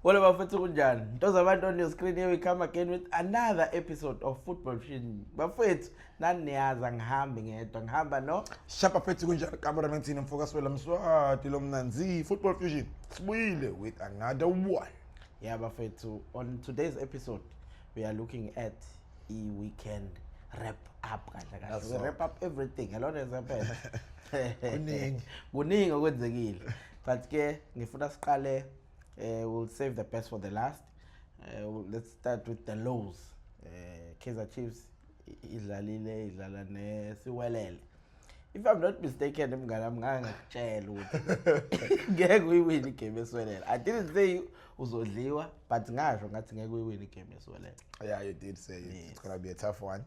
What about Fethu Kunjani? Those abantu on your screen, here we come again with another episode of Football Fusion. Bafethu naniyaza ngihambe ngedwa ngihamba no Shapa Fethu Kunjani cameraman thina mfocus wela Mswati lo mnanzi Football Fusion. Sibuyile with another one. Yeah, Bafethu, on today's episode we are looking at the weekend wrap up kahle. We wrap up everything. A lot has happened. Kuningi okwenzekile. But ke ngifuna siqale we'll save the best for the last. Let's start with the lows. Kaizer Chiefs idlala neSiwelele. If I'm not mistaken, mngani wami ngangakutshela ukuthi ngeke uyiwine igame yeSiwelele. I didn't say uzodliwa, but ngasho ngathi ngeke uyiwine igame yeSiwelele. Yeah, you did say it's gonna be a tough one.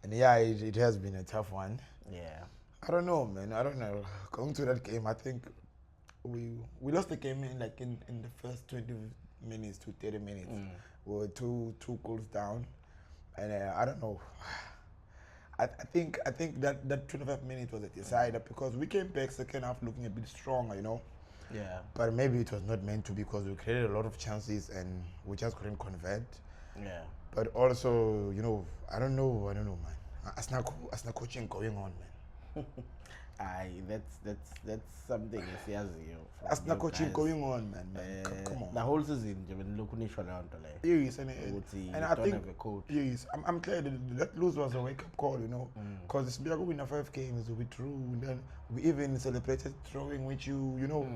And yeah, it has been a tough one. Yeah. I don't know, man. I don't know. Going to that game, I think we lost the game in the first 20 minutes to 30 minutes. We were two goals down, and I don't know. I think that 25 minutes was a decider because we came back second half looking a bit stronger, you know. Yeah. But maybe it was not meant to because we created a lot of chances and we just couldn't convert. Yeah. But also, you know, I don't know, man. Asna coaching going on, man. That's something esiyaziyo. Asna coaching going on, man. Come on. The whole season nje benilokhu nisho leyo nto leyo. Yes, and I I think have a coach. yes, I'm glad that lose was a wake up call, you know, because it's been winning 5 games, we drew, and then we even celebrated drawing with you know,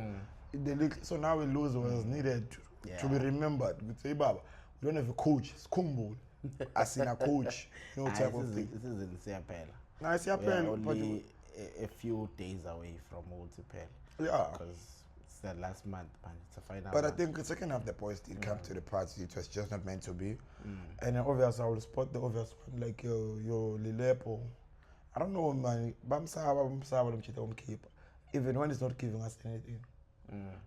in the league. So now we lose was needed to be remembered. We say, Baba, we don't have a coach. It's Kumbo, as in a coach, you know, type of thing. This is in Siapela. Nice, We are but only a few days away from Ultipel. yeah. Because it's the last month, man. It's a final. But I month. think the second half the boys did come to the party. It was just not meant to be. And obviously I will spot the obvious one like your Lilepo. I don't know, man. Bamsaba keep. Even when it's not giving us anything.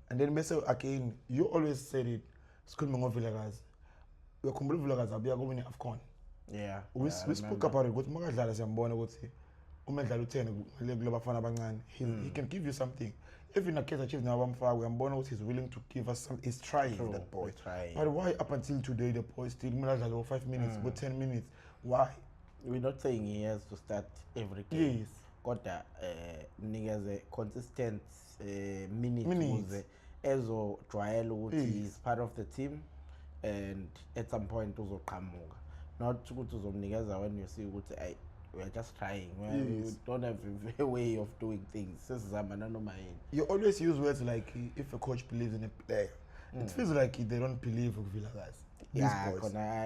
And then Mesa again, you always said it. School Mango Villagers. Your Kumbu Villagers are going AFCON. Yeah. We spoke about it. But Magadala Zambona would say, he can give you something. Even a Kaizer Chiefs now, Mbona is willing to give us some. He's trying, True, that boy. he's trying. But why up until today the boy still 5 minutes, but 10 minutes? Why? We're not saying he has to start every game. Yes. Got niggas a consistent minutes. Minutes. Ezo trial ukuthi Yes. is part of the team, and at some point uzoqhamuka. Not ukuthi uzomnikeza when you see ukuthi we are just trying. We Yes. don't have a way of doing things. You always use words like if a coach believes in a player. It feels like they don't believe in Villagers. Yeah,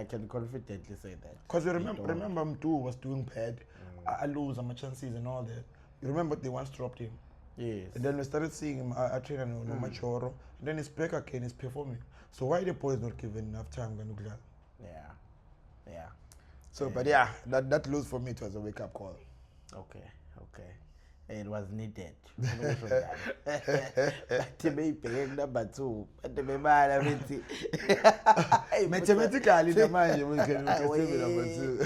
I can confidently say that. Because you remember Mtu was doing bad. I lose my chances and all that. You remember they once dropped him. Yes. And then we started seeing him at trainer no Machoro. And then he's back again, he's performing. So why the boys not given enough time? Yeah. So, but yeah, that lose for me, it was a wake up call. Okay. It was needed. Number 2. Mathematically, the man we can say number 2.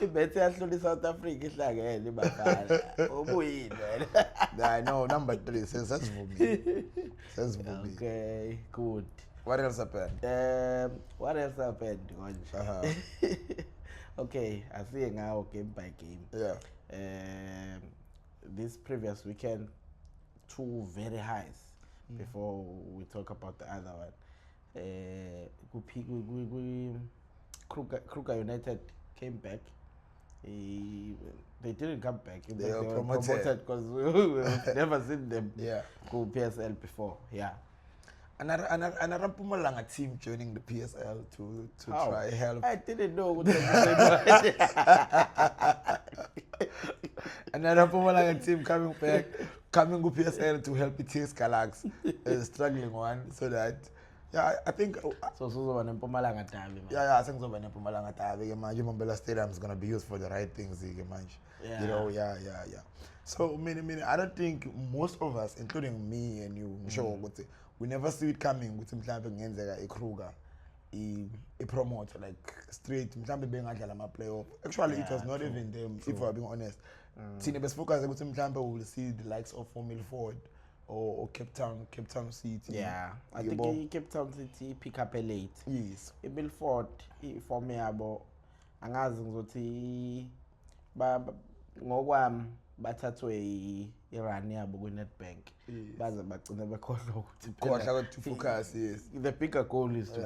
Ibethe yahlula South Africa ihlangene bafana. Ubuyini wena? I know number 3 says that's for me. Says for me. Okay, good. What else happened? What else happened konje? Okay, I see now game by game. Yeah. This previous weekend, 2 very highs. Before we talk about the other one, Kruger United came back. They didn't come back. They were promoted because we've never seen them go PSL before. Yeah. Another Mpumalanga team joining the PSL to try help. I didn't know what Another Mpumalanga team coming to PSL to help Itis Galax, a struggling one, so that I think so Mpumalanga Derby. I think so. Mpumalanga Derby, Mambela Stadium is gonna be used for the right things. Yeah. You know, yeah. So I don't think most of us, including me and you, sure, we never see it coming with a Kruger, a promoter like straight. Playoff. Actually, it was not even them. If we're being honest, Tine best focus. We'll see the likes of 4 mil forward or Cape Town City. Yeah, I Yebo. think Cape Town City pick up a late. Yes. Milford for me yabo angazi ngizothi ngokwami bathathwe irun yabo ku-Nedbank baze bagcine bekhohlwa ukuthi To focus, yes. the bigger goal is to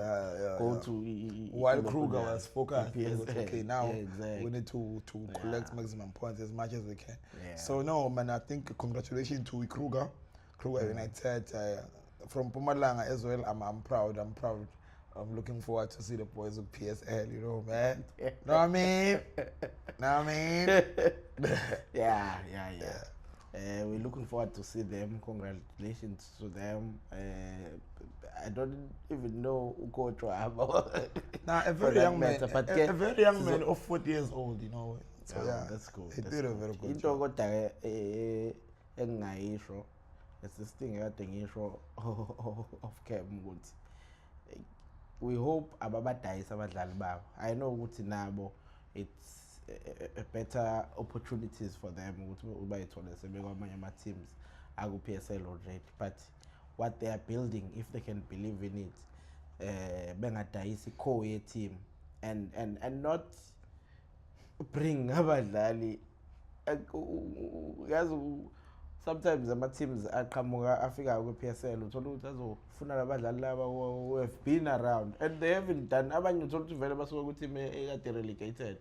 go to while Kruger was focused, PSL. okay, now Yeah, exactly. we need to collect maximum points as much as we can. Yeah. So no, man, I think congratulations to Kruger United from Pumalanga as well. I'm proud. I'm looking forward to see the boys of PSL, you know, man. Know what I mean? Yeah. We're looking forward to see them. Congratulations to them. I don't even know who coach Wabo. Now a very young man, a very young man of 40 years old, you know. So yeah, that's cool. He did a very good Into job. kodwa engayisho esisithing ekade ngisho of cam ukuthi we hope ababadayisa abadlali babo. I know ukuthi nabo it's a better opportunities for them ukuthi bayithole sebekwamanye ama teams aku PSL already, but what they are building, if they can believe in it, bengadayisa core ye team and not bring abadlali yazi sometimes ama teams aqhamuka afika ku PSL uthola ukuthi azofuna labadlali laba who have been around and they haven't done, abanye uthola ukuthi vele basuka ku team ekade relegated,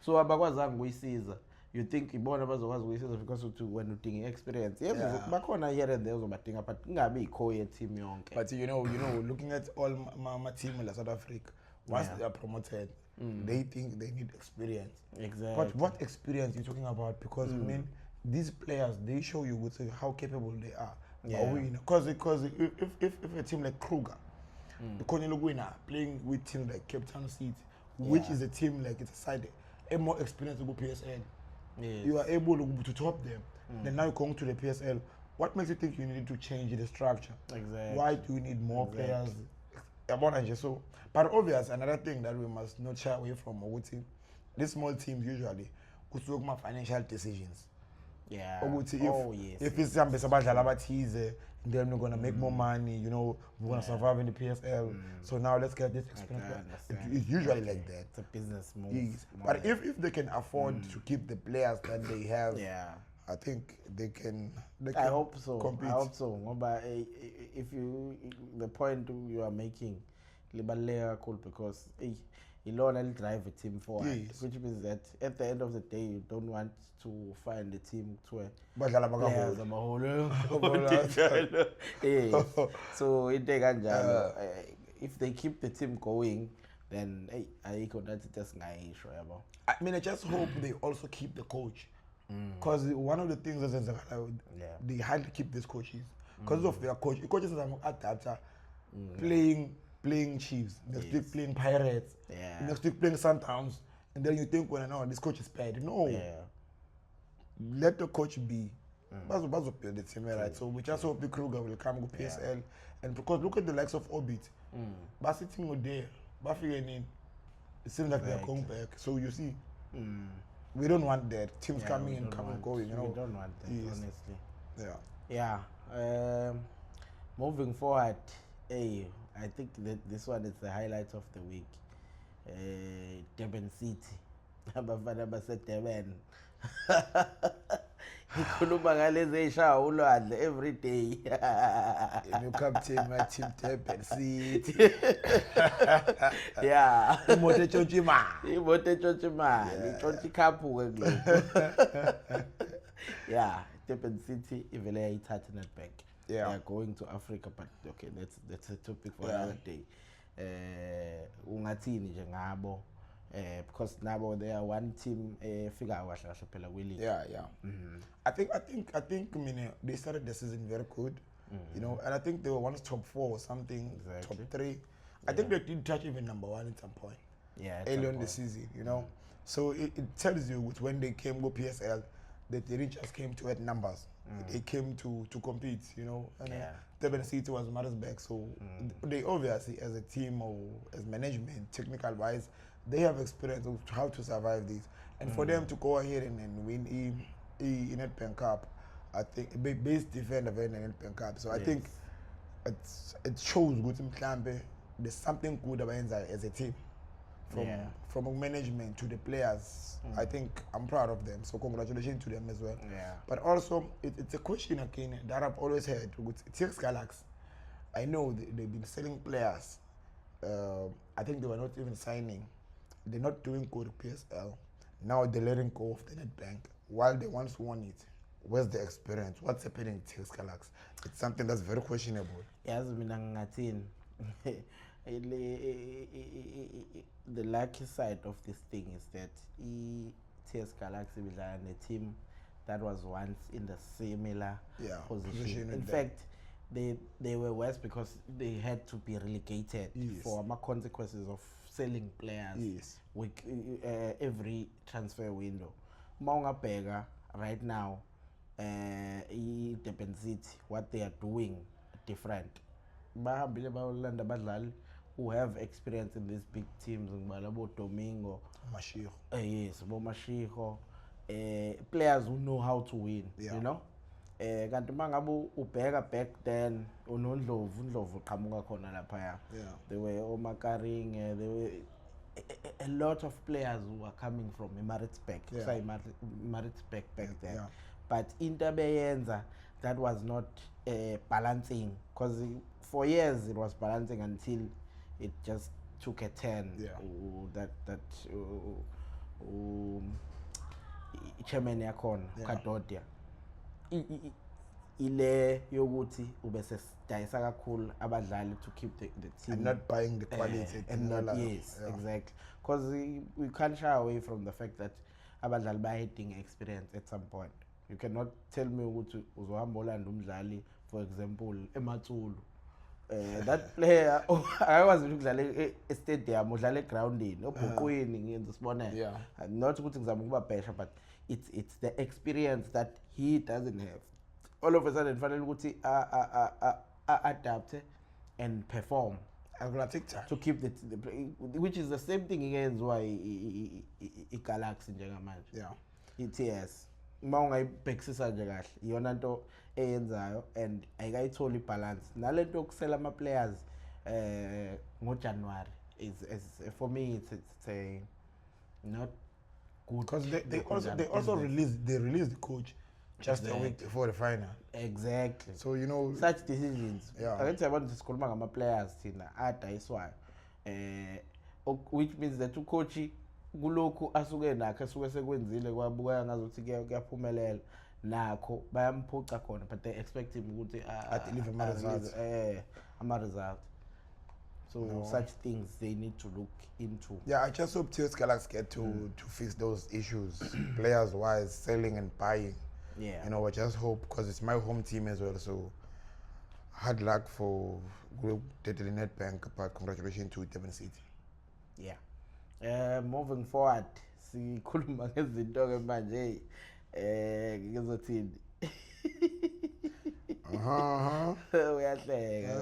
so abakwazanga ukuyisiza. You think ibona bazokwazi ukuyisiza because when udinga experience, yes, bakhona here and there uzobadinga, but kungabi icore ye team yonke. But you know, looking at all my team in South Africa, once they are promoted, they think they need experience. Exactly. But what experience are you talking about? Because I mean, these players, they show you with how capable they are. Yeah. Because if a team like Kruger, the Cornell winner playing with teams like Cape Town City, which is a team like it's a side, a more experienced to go PSL. Yes. You are able to top them. Then now you're going to the PSL. What makes you think you need to change the structure? Exactly. Why do you need more players? So, but obvious, another thing that we must not shy away from, these small teams usually could look my financial decisions. Yeah. If it's some abadlali abathize, then we're gonna make more money, you know, we're gonna survive in the PSL. So now let's get this experience. It's usually like that. It's a business move. Yes. But if they can afford to keep the players that they have, I think they can I hope so. compete. I hope so. But if you, the point you are making, libaleka cool, because Ilona will drive a team forward, which means that at the end of the day, you don't want to find a team to players so if they keep the team going, then I mean, I just hope they also keep the coach, because one of the things is they had to keep these coaches because of their coach. The coaches are adapter playing Chiefs, next week playing Pirates, next week playing Sundowns, and then you think, well, no, this coach is bad. No, let the coach be. Bazo build the team, right? So we just hope the Kruger will come to PSL, and because look at the likes of Orbit, but sitting there, Buffy in, it seems like they're going back. So you see, we don't want that teams coming and going. You know, we don't want that, honestly. Yeah. Moving forward, I think that this one is the highlight of the week. Durban City. Abafana baseDurban. Ikhuluma ngalezi ey'shaya ulwandle every day. New captain, my team Durban City. Yeah. Imoto etshontsha imali. Imoto etshontsha imali. Itshontsha ikhaphu-ke kulokhu. Yeah, Durban City ivele yayithatha Nedbank. They are going to Africa, but okay, that's a topic for another day. Ungathini nje ngabo, because nabo they are one team figure kahle kahle phela kwi-league. I think I mean they started the season very good, you know, and I think they were once top 4 or something, top 3. I think they did touch even number 1 at some point. Early on the season, you know. So it tells you when they came to PSL that they didn't just came to add numbers. They came to compete, you know. And Durban City was Maritzburg, so they obviously, as a team or as management, technical wise, they have experience of how to survive this. And for them to go ahead and win a Nedbank Cup, I think best defender in the Nedbank Cup. So I Yes. think it shows good mhlambe there's something good about as a team. From management to the players, I think I'm proud of them. So congratulations to them as well. Yeah. But also, it's a question again that I've always had with TX Galaxy. I know they've been selling players. I think they were not even signing. They're not doing good PSL. Now they're letting go of the Nedbank. While they once won it, where's the experience? What's happening in TX Galaxy? It's something that's very questionable. Yazi mina ngingathini the lucky side of this thing is that TS Galaxy bedlala ne-team that was once in the similar position. In fact, they were worse because they had to be relegated for consequences of selling players with every transfer window. Maungabheka right now, Durban City, what they are doing different. Bahambile bayolanda abadlali who have experience in these big teams, ngibala bo Domingo, Mashiro. Yes, bo Mashiro, players who know how to win, you know. Kanti mangabe ubheka back then uNdlovu qhamuka khona lapha. There were Omakaring, there were a lot of players who were coming from Maritzburg, Maritzburg back then. But into beyenza that was not balancing, because for years it was balancing until it just took a turn. Chairman yakhona Kadodia ile yokuthi ubese dayisa kakhulu abadlali to keep the team and not buying the quality exactly, because we can't shy away from the fact that abadlali bayedinga experience at some point. You cannot tell me ukuthi uzohamba olanda umdlali, for example eMatsulu, that player akwazi ukudlala e-stadium, udlala egroundini obhuqwini ngenza sibonela, not ukuthi ngizama ukubabhesha, but it's the experience that he doesn't have. All of a sudden fanele ukuthi adapt and perform. I'm gonna take time to keep the which is the same thing iyenziwa iGalaxy njengamanje. ETS uma ungayibhekisisa nje kahle iyona nto eyenzayo and ayikayitholi balance. Nalento yokusela ama players ngoJanuary is for me it's a not good, because they also released the coach just a week before the final. Exactly. So you know such decisions. Agathi abantu sikhuluma ngama players thina adayiswayo, which means that ucoach kulokhu asuke nakho asuke sekwenzile kwabuka ngazothi kuyaphumelela nakho bayamphuca khona, but they expect him ukuthi deliver ama results. So such things they need to look into. I just hope TS Galaxy get to fix those issues players wise, selling and buying. You know, I just hope, because it's my home team as well, so hard luck for group Nedbank, but congratulations to Durban City. Moving forward, sikhuluma ngezinto ke manje ngizothini uyahleka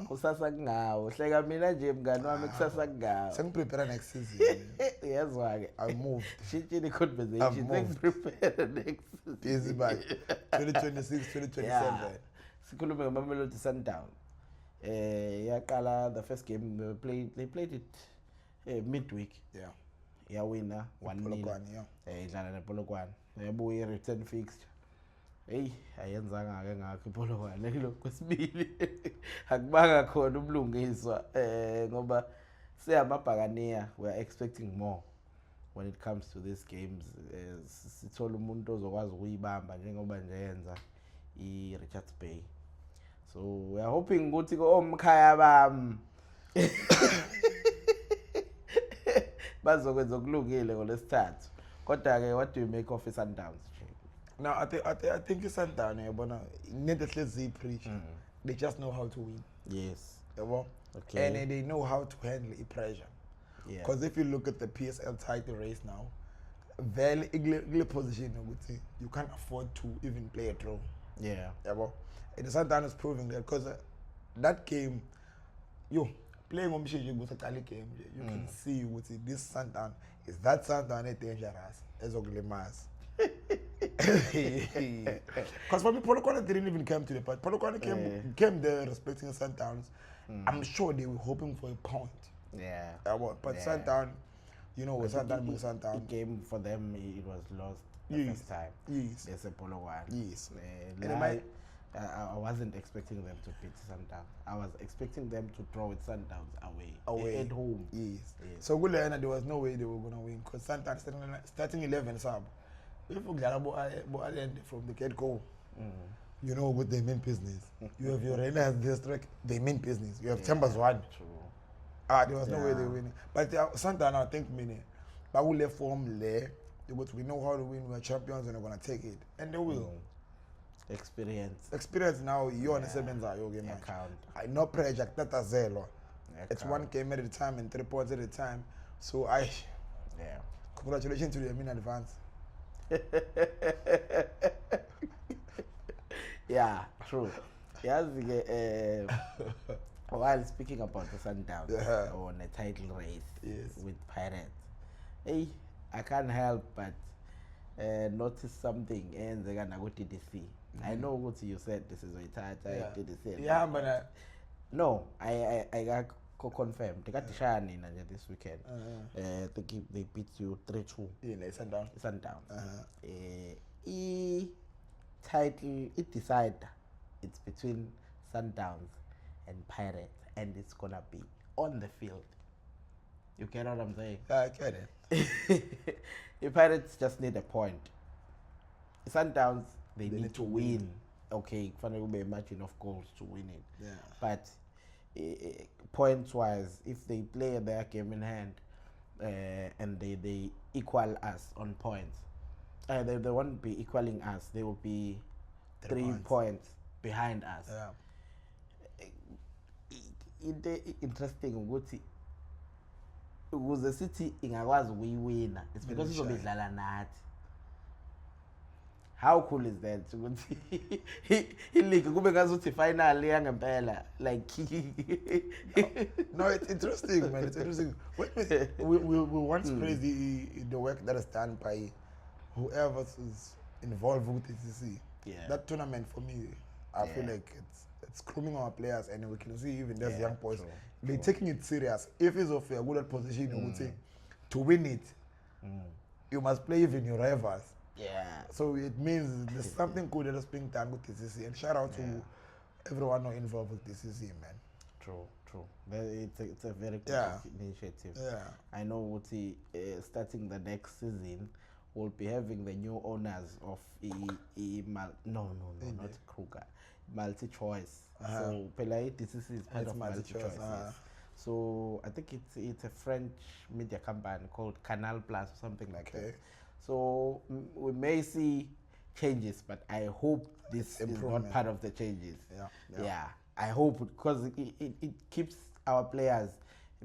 kusasa kungawo, hleka mina nje mngani wami kusasa kungawo, sengiprepare next season. Yazwa ke I moved shitshini conversation, sengiprepare next busy by 2026 2027. Sikhulume ngamamelodi Sundowns. Yaqala the first game they played it midweek. Yawina 1-0. Idlala nePolokwane. Yabuya return fixture. Ayenzanga ke ngakho iPolokwane kilo kwesibili. Akubanga khona ubulungiswa ngoba siyamabhakaniya, we are expecting more when it comes to these games. Sithola umuntu ozokwazi ukuyibamba njengoba nje yenza iRichards Bay. So we are hoping ukuthi omkhaya bam bazokwenza okulungile ngolesithathu. Kodwa ke what do you make of Sundowns? Now I think Sundowns yabona nento hlezi preach. They just know how to win. Yes. Yabo. Okay. And they know how to handle the pressure. Because if you look at the PSL title race now, very position you can't afford to even play a draw. Yabo. And Sundowns is proving that, because that game, playing on Mshiji game, you can see this Sundowns is that Sundowns dangerous as Oglemas. Because for me, Polokwane didn't even come to the party. Polokwane came there respecting Sundowns. I'm sure they were hoping for a point. Yeah. But Sundown, you know, Sundown being Sundown. The game for them, it was lost the Yes. first time. Yes. There's a Polokwane. Yes. I wasn't expecting them to beat Sundown. I was expecting them to draw with Sundowns away. At home. Yes. So good there was no way they were gonna win because Sundown starting 11 sub. If you get from the get go, you know what they mean business. You have your Renas district, they mean business. You have Chambers one. True. There was no way they win. But Sundown, I think, but we left form there. Because we know how to win. We're champions and we're gonna take it, and they will. Experience now. You're on the 7th game. I no pressure. That's zero. It's one game at a time and 3 points at a time. So congratulations to them in advance. Yeah, true. Yes, while speaking about the Sundowns on a title race with Pirates, hey, I can't help but notice something and they're gonna go to TDC. I know what you said. This is a title TDC. Yeah, but no, I got confirmed. They got the shine in this weekend. They beat you 3-2. Yeah, Sundown. Title it decider. It's between Sundowns and Pirates, and it's gonna be on the field. You get what I'm saying? I get it. The Pirates just need a point. Sundowns, they need to win. Okay, finally will be a margin of goals to win it. Yeah. But points-wise, if they play their game in hand and they equal us on points, they won't be equaling us. They will be 3 points behind us. Interesting ukuthi ukuze sithi ingakwazi ukuyiwina, it's because izobidlala nathi. How cool is that? League kube ngazuthi final yangempela like no, it's interesting, man. It's interesting. We once praised the work that is done by whoever is involved with TCC. Yeah. That tournament for me, I feel like it's grooming our players, and we can see even those young boys, they're taking it serious. If it's of a good position, you would say, to win it, you must play even your rivals. Yeah. So it means there's something good that is being done with TCC, and shout out to everyone who involved with TCC, man. True. It's a very good initiative. Yeah. I know what starting the next season, we'll be having the new owners of not Kruger, multi-choice. So Pelai TCC is part of multi-choice. So I think it's a French media company called Canal Plus or something like that. So we may see changes, but I hope this is not part of the changes. Yeah. I hope, because it keeps our players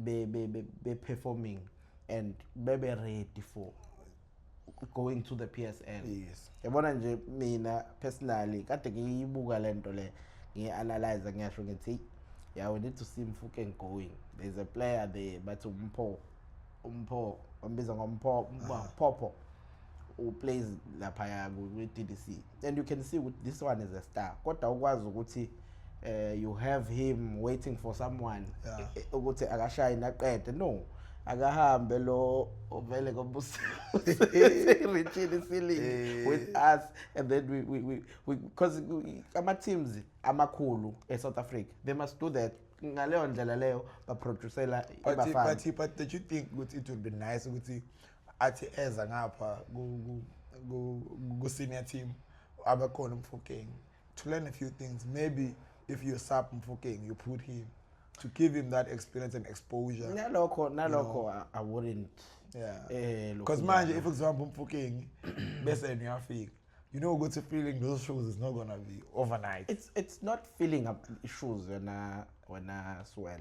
be performing and be ready for going to the PSL. Yes. Yabona nje mina personally kade ngiyibuka lento le ngianalyze ngisho ngithi we need to see Mfukeng going. There's a player there but Umpho ombiza ngomPopo who plays lapha with TDC, and you can see this one is a star. Kodwa ukwazi ukuthi you have him waiting for someone ukuthi akashayina aqede. No, akahambe lo ovele reaching ceiling with us, and then we because ama teams amakhulu eSouth Africa, they must do that. Ngaleyo ndlela leyo baproducela ibafana. But did you think it would be nice ukuthi athi eza ngapha go senior team abakhona Mfukeng to learn a few things? Maybe if you sub Mfukeng, you put him to give him that experience and exposure. Naloko I wouldn't. Yeah. Because manje, if for example Mfukeng best in your feet, you know, go to feeling those shoes is not gonna be overnight. It's not filling up shoes when I swell.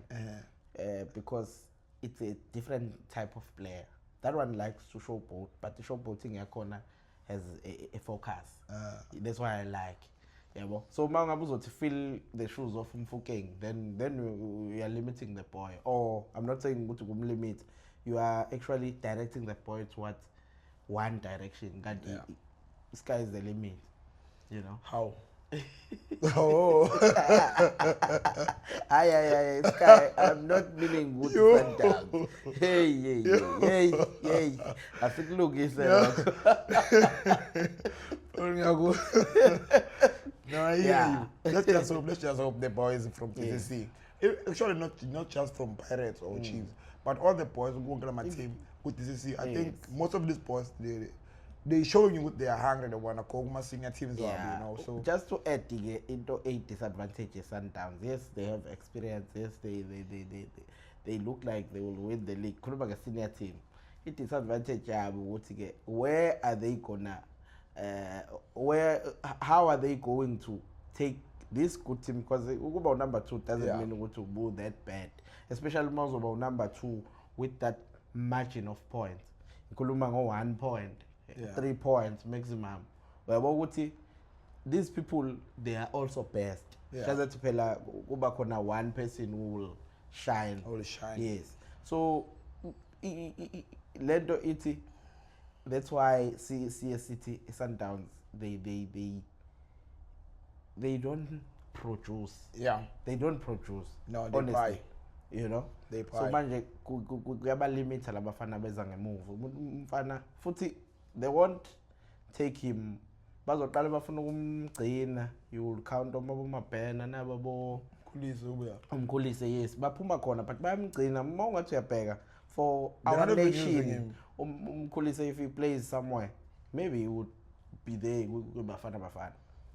Because it's a different type of player. That one likes to showboat, but the showboating corner has a focus. That's why I like. So to fill the shoes of Mfukeng, then we are limiting the boy. Or I'm not saying go to limit. You are actually directing the boy towards one direction. sky is the limit, you know. How? Oh. Aye, Sky, I'm not meaning good Sundowns. Hey. I think look, he said, No, I hear Yeah. you. Let's just hope the boys from TCC. Actually, not just from Pirates or Chiefs, but all the boys who go to my team with TCC. I think most of these boys, they showing you what they are hungry. They wanna call my senior teams, you know. So just to add into 8 disadvantages Sundowns. Yes, they have experience. Yes, they look like they will win the league. Khuluma ke senior team. It disadvantage yabo ukuthi ke where are they gonna how are they going to take this good team, because ukuba number 2 doesn't mean ukuthi ubu that bad, especially most about number 2 with that margin of points. Ngikhuluma ngo 1 point. 3 points maximum. Uyabo ukuthi these people, they are also best. Just phela kuba khona one person who will shine. Yes. So lento ithi, that's why CSCT Sundowns, they don't produce. They don't produce. No, they honestly. buy. You know, they buy. So manje kuyabalimita labafana beza ngemuva. Umfana futhi they won't take him. Bazoqala bafuna ukumgcina. You will count omabomabhena nababo umkhulise. Yes, baphuma khona but bayamgcina. Uma ungathi uyabheka for our nation, umkhulise, if he plays somewhere, maybe he would be there with bafana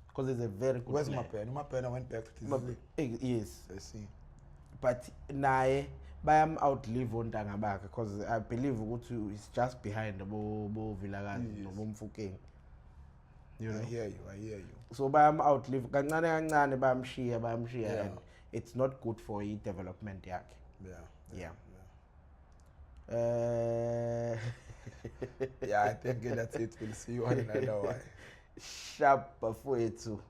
because he's a very good Where's player. Mapena went back to TCC. Yes, I see. but naye bayam outlive ontanga bakhe, because I believe ukuthi is just behind bo Vilakazi no Mfukeng. You know? I hear you. So bayam outlive kancane bayamshiya and it's not good for his development yakhe. Yeah. I think that's it. We'll see you on another one. Sharp bafowethu.